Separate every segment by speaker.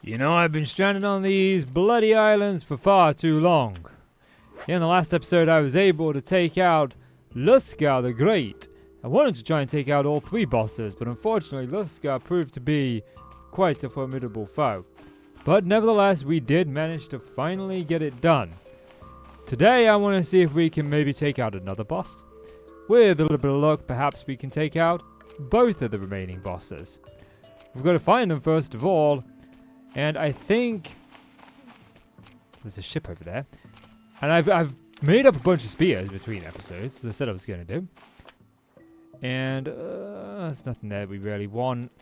Speaker 1: You know, I've been stranded on these bloody islands for far too long. In the last episode, I was able to take out Luska the Great. I wanted to try and take out all 3 bosses, but unfortunately Luska proved to be quite a formidable foe. But nevertheless, we did manage to finally get it done. Today, I want to see if we can maybe take out another boss. With a little bit of luck, perhaps we can take out both of the remaining bosses. We've got to find them first of all. And I think there's a ship over there. And I've made up a bunch of spears between episodes, as I said I was going to do. And there's nothing there we really want.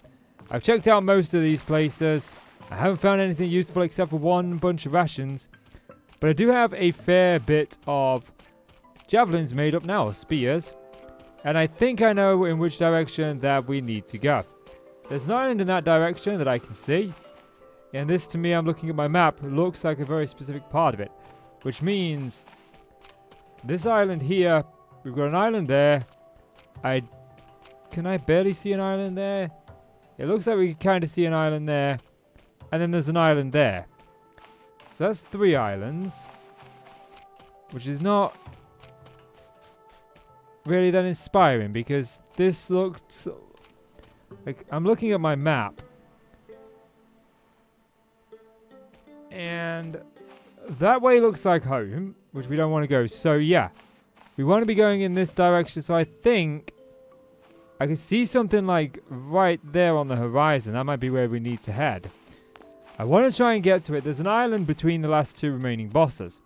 Speaker 1: I've checked out most of these places. I haven't found anything useful except for one bunch of rations. But I do have a fair bit of javelins made up now, or spears. And I think I know in which direction that we need to go. There's an island in that direction that I can see. And this, to me, I'm looking at my map, looks like a very specific part of it. Which means this island here, we've got an island there. Can I barely see an island there? It looks like we can kind of see an island there. And then there's an island there. So that's 3 islands. Which is not really that inspiring, because this looks like, I'm looking at my map. And that way looks like home, which we don't want to go. So yeah, we want to be going in this direction. So I think I can see something like right there on the horizon. That might be where we need to head. I want to try and get to it. There's an island between the last 2 remaining bosses.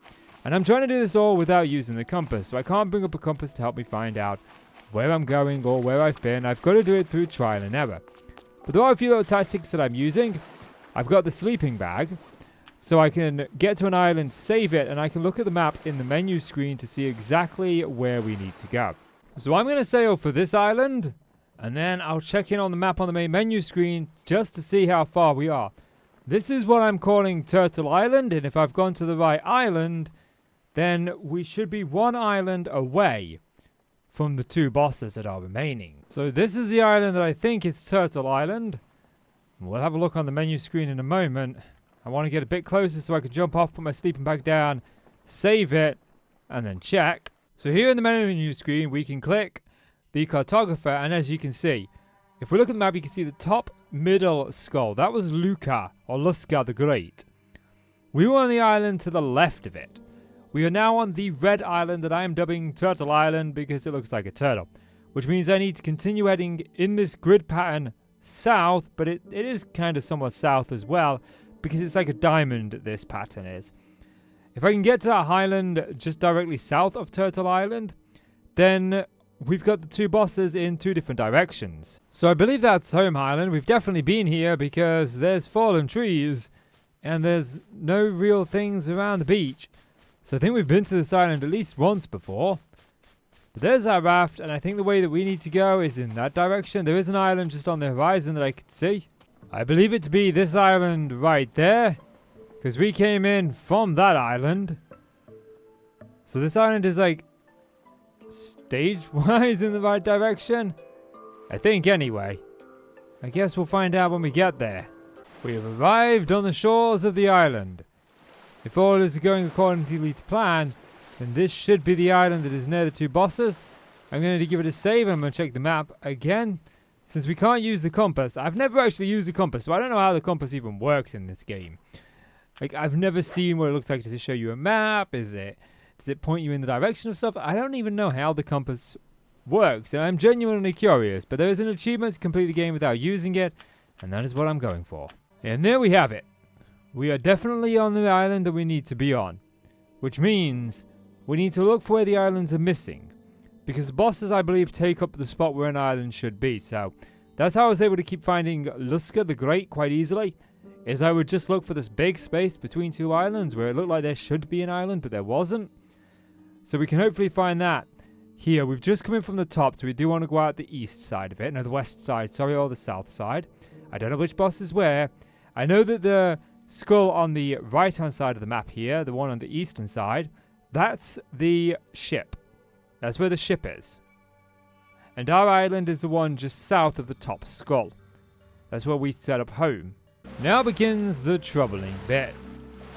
Speaker 1: And I'm trying to do this all without using the compass. So I can't bring up a compass to help me find out where I'm going or where I've been. I've got to do it through trial and error. But there are a few little tactics that I'm using. I've got the sleeping bag. So I can get to an island, save it, and I can look at the map in the menu screen to see exactly where we need to go. So I'm going to sail for this island, and then I'll check in on the map on the main menu screen just to see how far we are. This is what I'm calling Turtle Island, and if I've gone to the right island, then we should be 1 island away from the 2 bosses that are remaining. So this is the island that I think is Turtle Island. We'll have a look on the menu screen in a moment. I want to get a bit closer so I can jump off, put my sleeping bag down, save it, and then check. So here in the menu screen, we can click the cartographer, and as you can see, if we look at the map, you can see the top middle skull. That was Luka, or Luska the Great. We were on the island to the left of it. We are now on the red island that I am dubbing Turtle Island because it looks like a turtle, which means I need to continue heading in this grid pattern south, but it is kind of somewhat south as well, because it's like a diamond, this pattern is. If I can get to that island just directly south of Turtle Island, then we've got the 2 bosses in 2 different directions. So I believe that's Home Island. We've definitely been here because there's fallen trees and there's no real things around the beach. So I think we've been to this island at least once before. But there's our raft, and I think the way that we need to go is in that direction. There is an island just on the horizon that I can see. I believe it to be this island right there, because we came in from that island. So this island is like stage-wise in the right direction. I think anyway. I guess we'll find out when we get there. We have arrived on the shores of the island. If all is going according to plan, then this should be the island that is near the 2 bosses. I'm going to give it a save and I'm going to check the map again. Since we can't use the compass, I've never actually used the compass, so I don't know how the compass even works in this game. Like, I've never seen what it looks like. Does it show you a map? Does it point you in the direction of stuff? I don't even know how the compass works, and I'm genuinely curious. But there is an achievement to complete the game without using it, and that is what I'm going for. And there we have it. We are definitely on the island that we need to be on, which means we need to look for where the islands are missing. Because the bosses, I believe, take up the spot where an island should be. So that's how I was able to keep finding Luska the Great quite easily. Is I would just look for this big space between 2 islands where it looked like there should be an island, but there wasn't. So we can hopefully find that here. We've just come in from the top, so we do want to go out the east side of it. No, the west side, sorry, or the south side. I don't know which boss is where. I know that the skull on the right-hand side of the map here, the one on the eastern side, that's the ship. That's where the ship is. And our island is the one just south of the top skull. That's where we set up home. Now begins the troubling bit.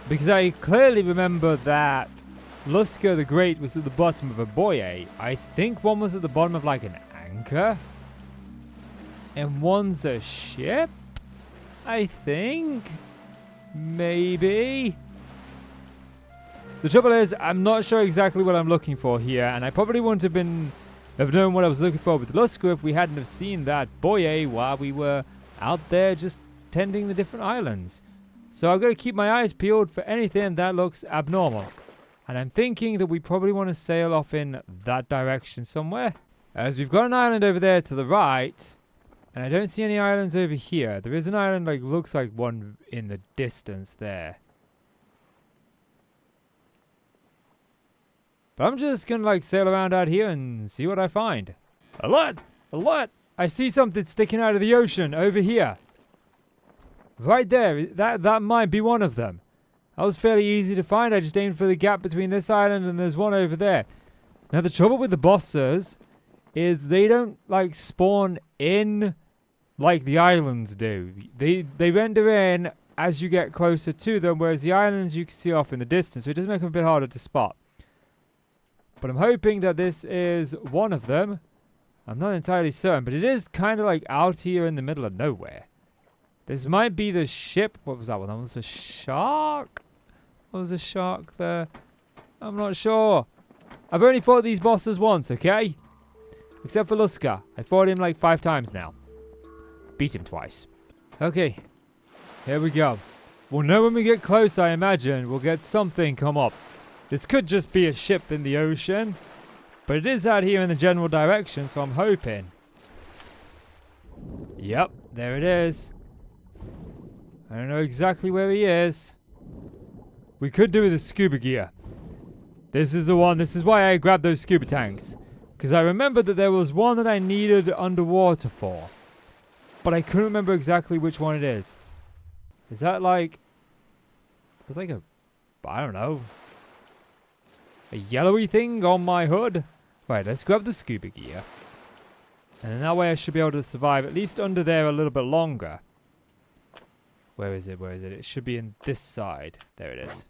Speaker 1: Because I clearly remember that Lusker the Great was at the bottom of Abaia. I think one was at the bottom of like an anchor. And one's a ship? I think? Maybe? The trouble is, I'm not sure exactly what I'm looking for here, and I probably wouldn't have known what I was looking for with Lusker if we hadn't have seen that buoy while we were out there just tending the different islands. So I've got to keep my eyes peeled for anything that looks abnormal. And I'm thinking that we probably want to sail off in that direction somewhere. As we've got an island over there to the right, and I don't see any islands over here. There is an island, like, looks like one in the distance there. But I'm just gonna, like, sail around out here and see what I find. Alert! Alert! I see something sticking out of the ocean over here. Right there. That might be one of them. That was fairly easy to find. I just aimed for the gap between this island and there's one over there. Now, the trouble with the bosses is they don't, like, spawn in like the islands do. They render in as you get closer to them, whereas the islands you can see off in the distance, so it does make them a bit harder to spot. But I'm hoping that this is one of them. I'm not entirely certain, but it is kind of like out here in the middle of nowhere. This might be the ship. What was that one? That was a shark? What was a shark there? I'm not sure. I've only fought these bosses once, okay? Except for Lusker. I fought him like 5 times now. Beat him twice. Okay. Here we go. We'll know when we get close, I imagine. We'll get something come up. This could just be a ship in the ocean. But it is out here in the general direction, so I'm hoping. Yep, there it is. I don't know exactly where he is. We could do with the scuba gear. This is the one. This is why I grabbed those scuba tanks. Because I remembered that there was one that I needed underwater for. But I couldn't remember exactly which one it is. Is that like... It's like a... I don't know. A yellowy thing on my hood? Right, let's grab the scuba gear. And then that way I should be able to survive at least under there a little bit longer. Where is it? Where is it? It should be in this side. There it is.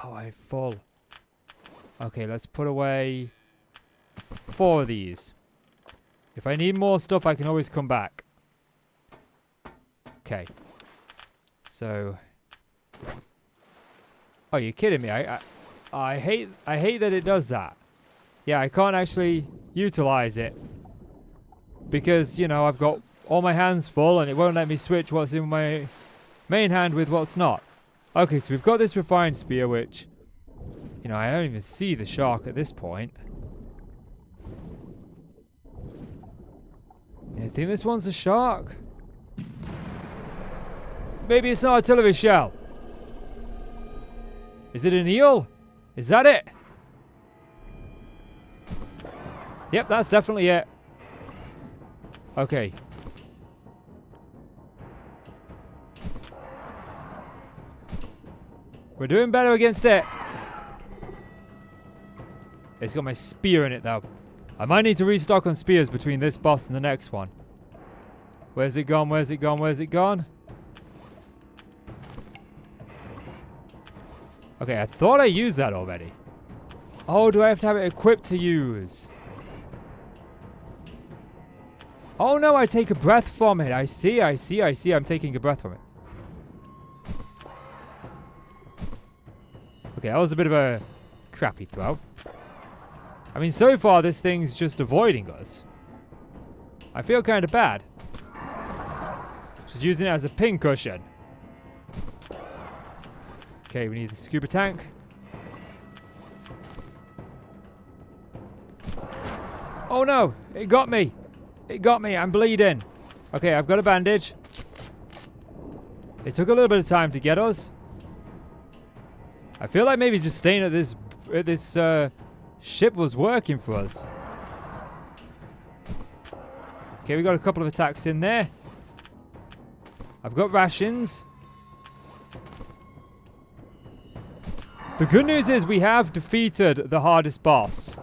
Speaker 1: Oh, I'm full. Okay, let's put away 4 of these. If I need more stuff, I can always come back. Okay. So... Oh, you're kidding me. I hate that it does that. Yeah, I can't actually utilize it. Because, you know, I've got all my hands full and it won't let me switch what's in my main hand with what's not. Okay, so we've got this refined spear, which, you know, I don't even see the shark at this point. I think this one's a shark. Maybe it's an artillery shell. Is it an eel? Is that it? Yep, that's definitely it. Okay. We're doing better against it. It's got my spear in it, though. I might need to restock on spears between this boss and the next one. Where's it gone? Where's it gone? Where's it gone? Okay, I thought I used that already. Oh, do I have to have it equipped to use? Oh no, I take a breath from it. I see. I'm taking a breath from it. Okay, that was a bit of a crappy throw. I mean, so far this thing's just avoiding us. I feel kind of bad. Just using it as a pin cushion. Okay, we need the scuba tank. Oh no! It got me! It got me! I'm bleeding! Okay, I've got a bandage. It took a little bit of time to get us. I feel like maybe just staying at this ship was working for us. Okay, we got a couple of attacks in there. I've got rations. The good news is we have defeated the hardest boss.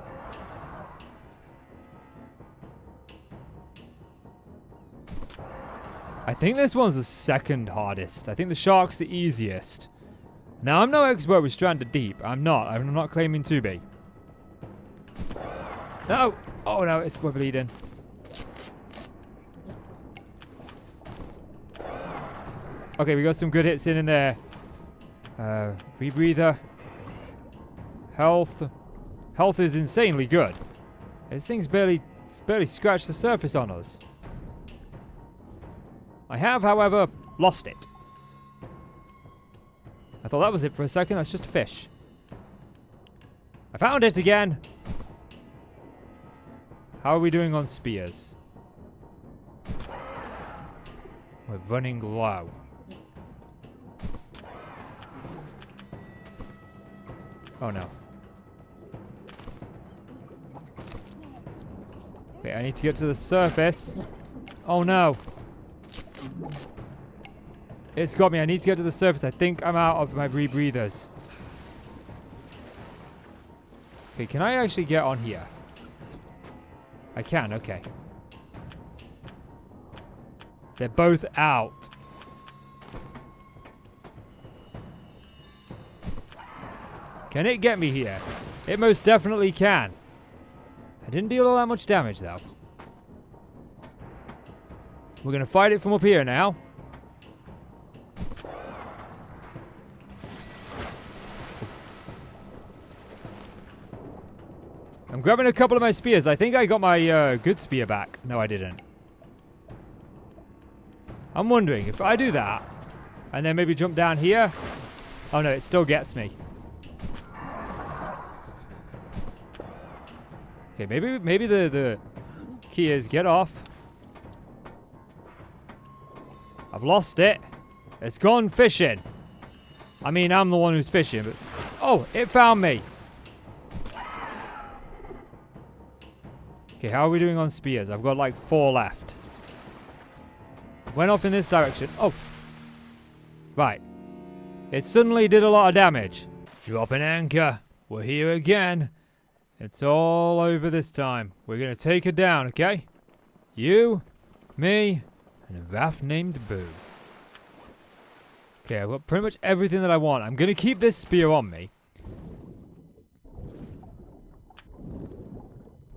Speaker 1: I think this one's the second hardest. I think the shark's the easiest. Now, I'm no expert with Stranded Deep. I'm not claiming to be. No! Oh no, we're bleeding. Okay, we got some good hits in there. Rebreather. Health. Health is insanely good. This thing's barely scratched the surface on us. I have, however, lost it. I thought that was it for a second. That's just a fish. I found it again. How are we doing on spears? We're running low. Oh no. Okay, I need to get to the surface. Oh no. It's got me. I need to get to the surface. I think I'm out of my rebreathers. Okay, can I actually get on here? I can, okay. They're both out. Can it get me here? It most definitely can. I didn't deal all that much damage, though. We're going to fight it from up here now. I'm grabbing a couple of my spears. I think I got my good spear back. No, I didn't. I'm wondering if I do that and then maybe jump down here. Oh no, it still gets me. Okay, maybe the key is get off. I've lost it. It's gone fishing. I mean, I'm the one who's fishing, but... Oh, it found me. Okay, how are we doing on spears? I've got like 4 left. Went off in this direction. Oh. Right. It suddenly did a lot of damage. Drop an anchor. We're here again. It's all over this time. We're going to take her down, okay? You, me, and a Raph named Boo. Okay, I've got pretty much everything that I want. I'm going to keep this spear on me.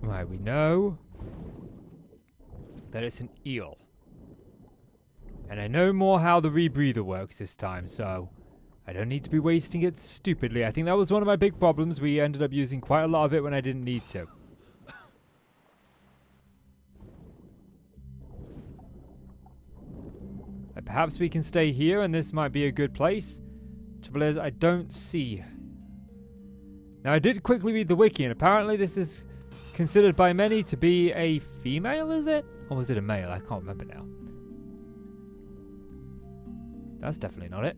Speaker 1: Right, we know that it's an eel. And I know more how the rebreather works this time, so I don't need to be wasting it stupidly. I think that was one of my big problems. We ended up using quite a lot of it when I didn't need to. Perhaps we can stay here and this might be a good place. Trouble is, I don't see. Now, I did quickly read the wiki, and apparently this is considered by many to be a female, is it? Or was it a male? I can't remember now. That's definitely not it.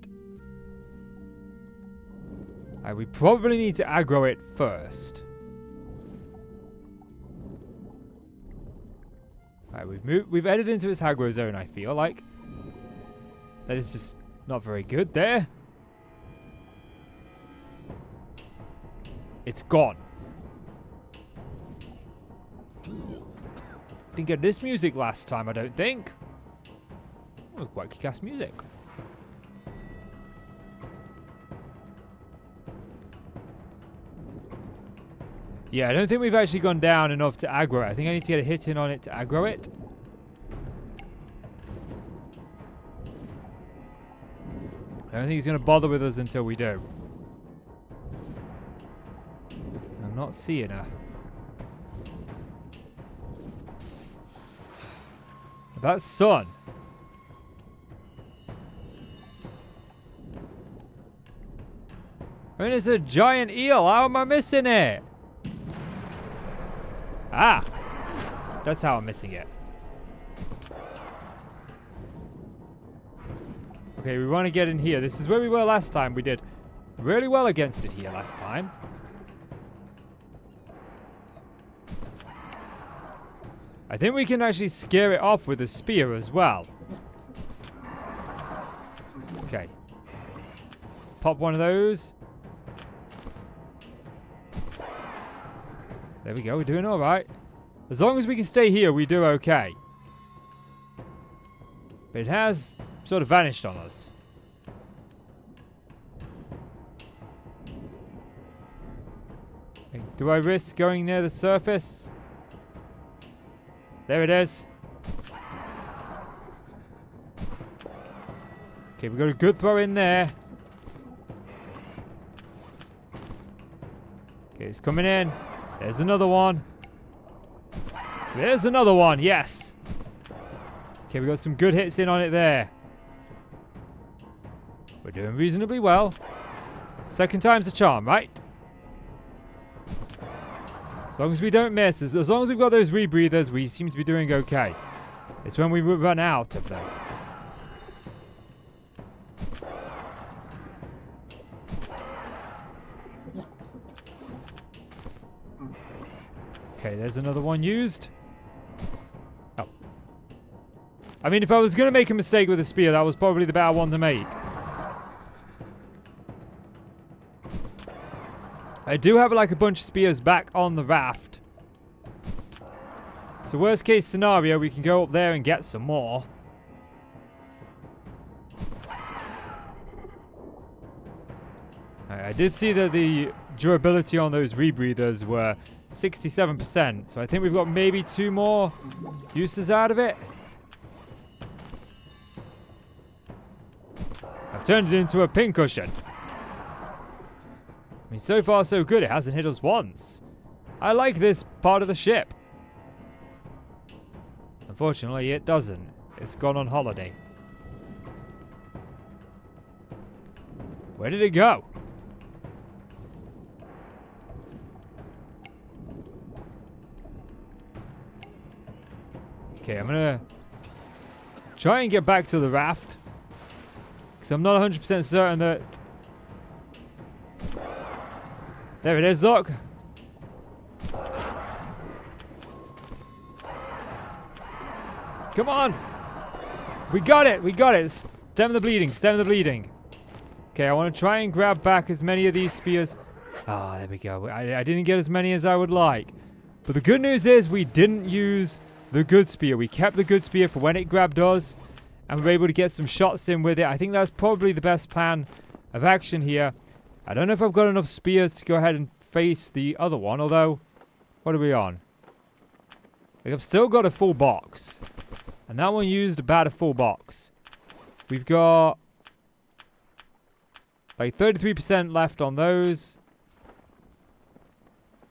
Speaker 1: We probably need to aggro it first. We've headed into its aggro zone, I feel like. That is just not very good there. It's gone. Didn't get this music last time, I don't think. It was quite kick-ass music. Yeah, I don't think we've actually gone down enough to aggro it. I think I need to get a hit in on it to aggro it. I don't think he's going to bother with us until we do. I'm not seeing her. That's sun. I mean, it's a giant eel. How am I missing it? Ah! That's how I'm missing it. Okay, we want to get in here. This is where we were last time. We did really well against it here last time. I think we can actually scare it off with a spear as well. Okay. Pop one of those. There we go. We're doing all right. As long as we can stay here, we do okay. But it has sort of vanished on us. Do I risk going near the surface? There it is. Okay, we got a good throw in there. Okay, it's coming in. There's another one. There's another one, yes. Okay, we got some good hits in on it there. We're doing reasonably well. Second time's a charm, right? As long as we don't miss, as long as we've got those rebreathers, we seem to be doing okay. It's when we run out of them. Okay, there's another one used. Oh. I mean, if I was going to make a mistake with a spear, that was probably the better one to make. I do have like a bunch of spears back on the raft. So worst case scenario, we can go up there and get some more. I did see that the durability on those rebreathers were 67%. So I think we've got maybe 2 more uses out of it. I've turned it into a pincushion. I mean, so far so good. It hasn't hit us once. I like this part of the ship. Unfortunately, it doesn't. It's gone on holiday. Where did it go? Okay, I'm gonna try and get back to the raft. Because I'm not 100% certain that... There it is, look. Come on. We got it. We got it. Stem the bleeding. Stem the bleeding. Okay, I want to try and grab back as many of these spears. Ah, there we go. I didn't get as many as I would like. But the good news is we didn't use the good spear. We kept the good spear for when it grabbed us. And we were able to get some shots in with it. I think that's probably the best plan of action here. I don't know if I've got enough spears to go ahead and face the other one. Although, what are we on? Like, I've still got a full box. And that one used about a full box. We've got like 33% left on those.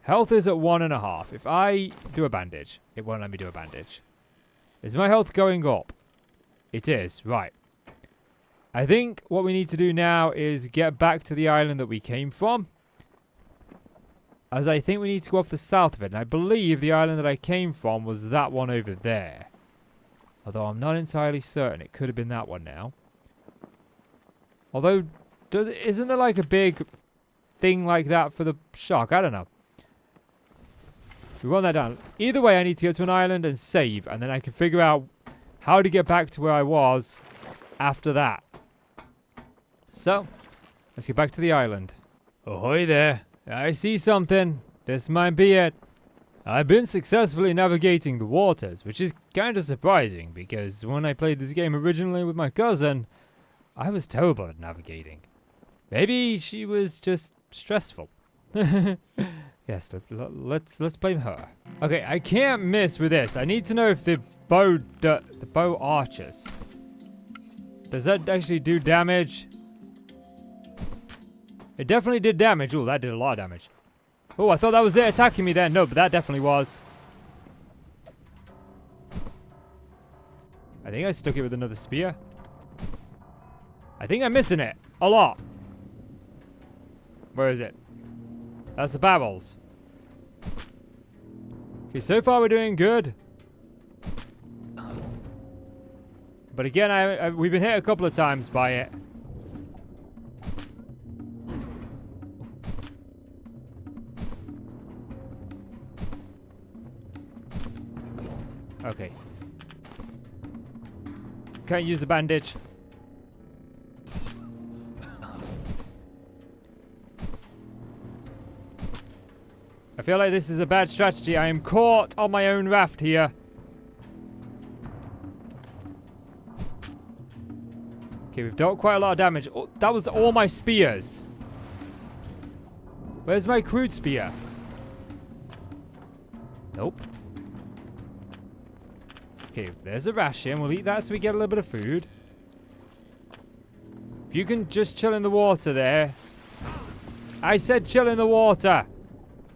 Speaker 1: Health is at 1.5. If I do a bandage, it won't let me do a bandage. Is my health going up? It is. Right. I think what we need to do now is get back to the island that we came from. As I think we need to go off the south of it. And I believe the island that I came from was that one over there. Although I'm not entirely certain. It could have been that one now. Although, isn't there like a big thing like that for the shark? I don't know. We want that down. Either way, I need to go to an island and save. And then I can figure out how to get back to where I was after that. So, let's get back to the island. Ahoy there. I see something. This might be it. I've been successfully navigating the waters, which is kind of surprising because when I played this game originally with my cousin, I was terrible at navigating. Maybe she was just stressful. Yes, let's blame her. Okay, I can't miss with this. I need to know if the bow archers. Does that actually do damage? It definitely did damage. Oh, that did a lot of damage. Oh, I thought that was it attacking me then. No, but that definitely was. I think I stuck it with another spear. I think I'm missing it. A lot. Where is it? That's the barrels. Okay, so far we're doing good. But again, we've been hit a couple of times by it. Okay. Can't use the bandage. I feel like this is a bad strategy. I am caught on my own raft here. Okay, we've dealt quite a lot of damage. Oh, that was all my spears. Where's my crude spear? Nope. Okay, there's a ration. We'll eat that so we get a little bit of food. If you can just chill in the water there. I said chill in the water.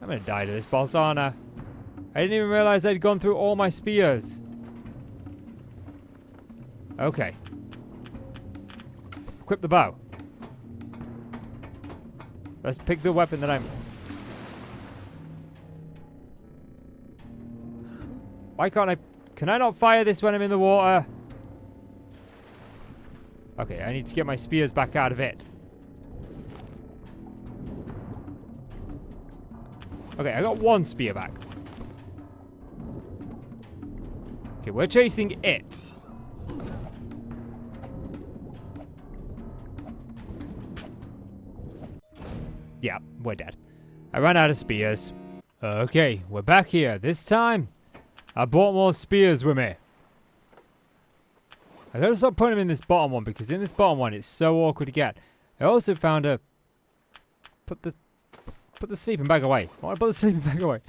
Speaker 1: I'm gonna die to this boss, aren't I? I didn't even realize I'd gone through all my spears. Okay. Equip the bow. Let's pick the weapon that I'm... Why can't I... Can I not fire this when I'm in the water? Okay, I need to get my spears back out of it. Okay, I got one spear back. Okay, we're chasing it. Yeah, we're dead. I ran out of spears. Okay, we're back here. This time, I brought more spears with me. I gotta stop putting them in this bottom one because in this bottom one it's so awkward to get. I also found a... Put the sleeping bag away. I want to put the sleeping bag away.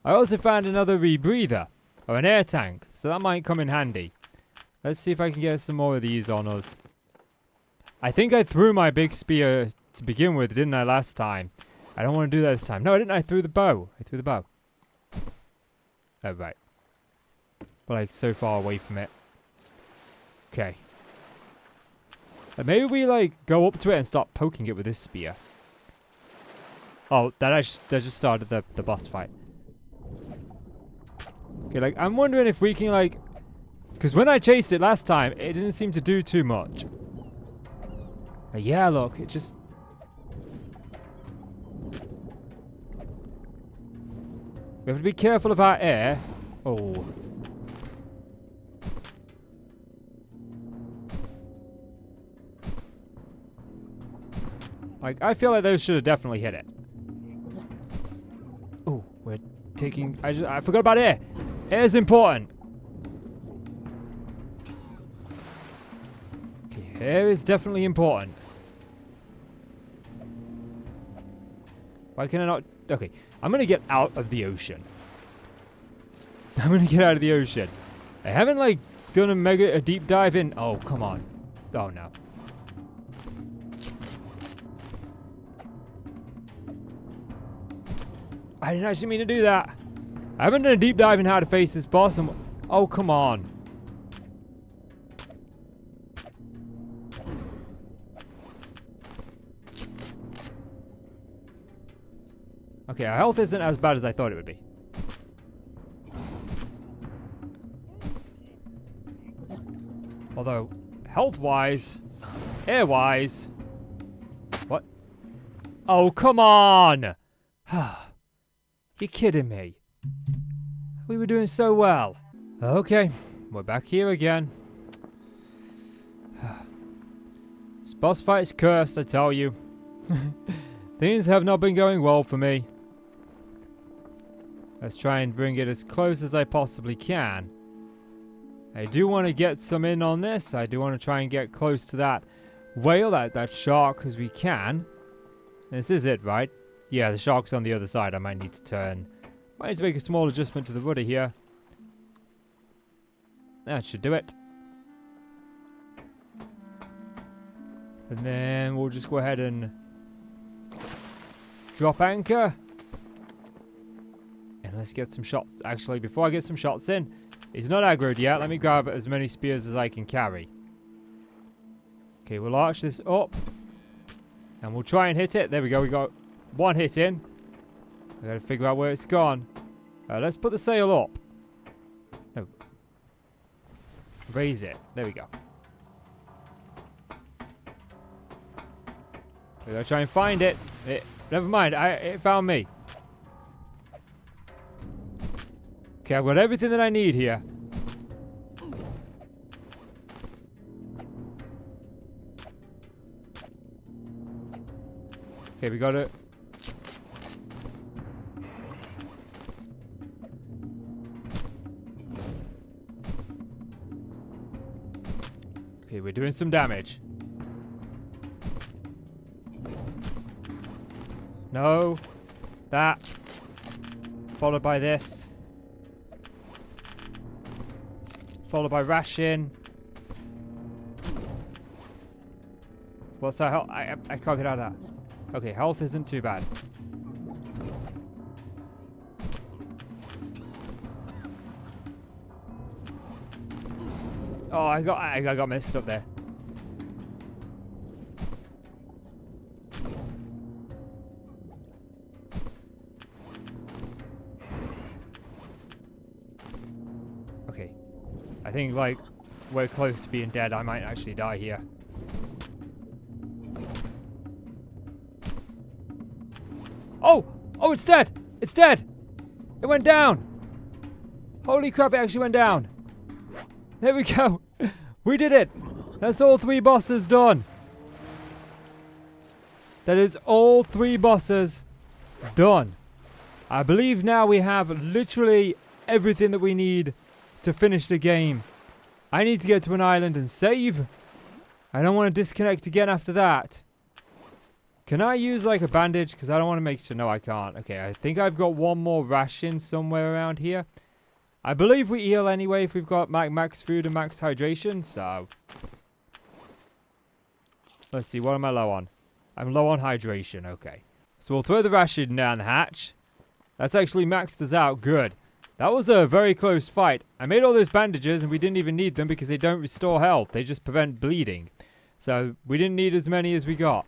Speaker 1: I also found another rebreather. Or an air tank. So that might come in handy. Let's see if I can get some more of these on us. I think I threw my big spear to begin with, didn't I, last time? I don't want to do that this time. No, I didn't. I threw the bow. I threw the bow. Oh, right. But like so far away from it. Okay. Maybe we like go up to it and start poking it with this spear. Oh, that just started the boss fight. Okay, like I'm wondering if we can like, because when I chased it last time, it didn't seem to do too much. Yeah, look, it just. We have to be careful of our air. Oh. Like, I feel like those should have definitely hit it. Oh, we're taking... I forgot about air. Air is important. Okay, air is definitely important. Why can I not... Okay, I'm going to get out of the ocean. I'm going to get out of the ocean. I haven't, like, done a deep dive in... Oh, come on. Oh, no. I didn't actually mean to do that. I haven't done a deep dive in how to face this boss. Oh, come on. Okay, our health isn't as bad as I thought it would be. Although, health-wise, air-wise... What? Oh, come on! You're kidding me. We were doing so well. Okay, we're back here again. This boss fight is cursed, I tell you. Things have not been going well for me. Let's try and bring it as close as I possibly can. I do want to get some in on this. I do want to try and get close to that whale, that shark, as we can. This is it, right? Yeah, the shark's on the other side. I might need to turn. Might need to make a small adjustment to the rudder here. That should do it. And then we'll just go ahead and drop anchor. And let's get some shots. Actually, before I get some shots in, he's not aggroed yet. Let me grab as many spears as I can carry. Okay, we'll arch this up. And we'll try and hit it. There we go. We got one hit in. I gotta figure out where it's gone. Let's put the sail up. No. Raise it. There we go. We gotta try and find it. Never mind. It found me. Okay, I've got everything that I need here. Okay, we got it. Okay, we're doing some damage. No. That. Followed by this. Followed by ration. What's our health? I can't get out of that. Okay, health isn't too bad. Oh, I got messed up there. Okay. I think, like, we're close to being dead. I might actually die here. Oh! Oh, it's dead! It's dead! It went down! Holy crap, it actually went down. There we go. We did it. That's all 3 bosses done. That is all 3 bosses done. I believe now we have literally everything that we need to finish the game. I need to get to an island and save. I don't want to disconnect again after that. Can I use like a bandage? Because I don't want to make sure. No, I can't. Okay, I think I've got one more ration somewhere around here. I believe we heal anyway if we've got max food and max hydration, so... Let's see, what am I low on? I'm low on hydration, okay. So we'll throw the ration down the hatch. That's actually maxed us out, good. That was a very close fight. I made all those bandages and we didn't even need them because they don't restore health. They just prevent bleeding. So we didn't need as many as we got.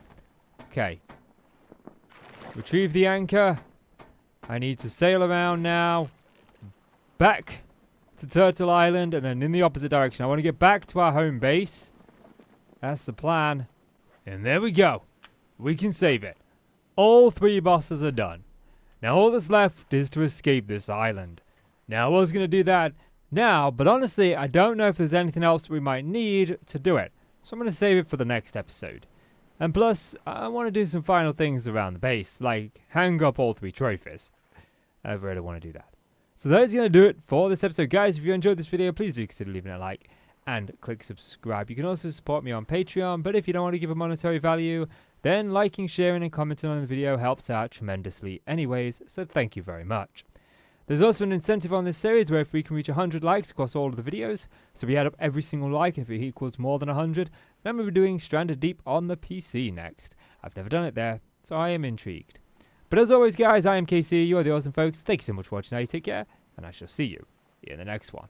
Speaker 1: Okay. Retrieve the anchor. I need to sail around now. Back to Turtle Island and then in the opposite direction. I want to get back to our home base. That's the plan. And there we go. We can save it. All 3 bosses are done. Now all that's left is to escape this island. Now I was going to do that now, but honestly I don't know if there's anything else that we might need to do it. So I'm going to save it for the next episode. And plus, I want to do some final things around the base, like hang up all 3 trophies. I really want to do that. So that is going to do it for this episode. Guys, if you enjoyed this video, please do consider leaving a like and click subscribe. You can also support me on Patreon, but if you don't want to give a monetary value, then liking, sharing and commenting on the video helps out tremendously anyways, so thank you very much. There's also an incentive on this series where if we can reach 100 likes across all of the videos, so we add up every single like, if it equals more than 100, then we'll be doing Stranded Deep on the PC next. I've never done it there, so I am intrigued. But as always guys, I am KC, you are the awesome folks, thank you so much for watching, now you take care, and I shall see you in the next one.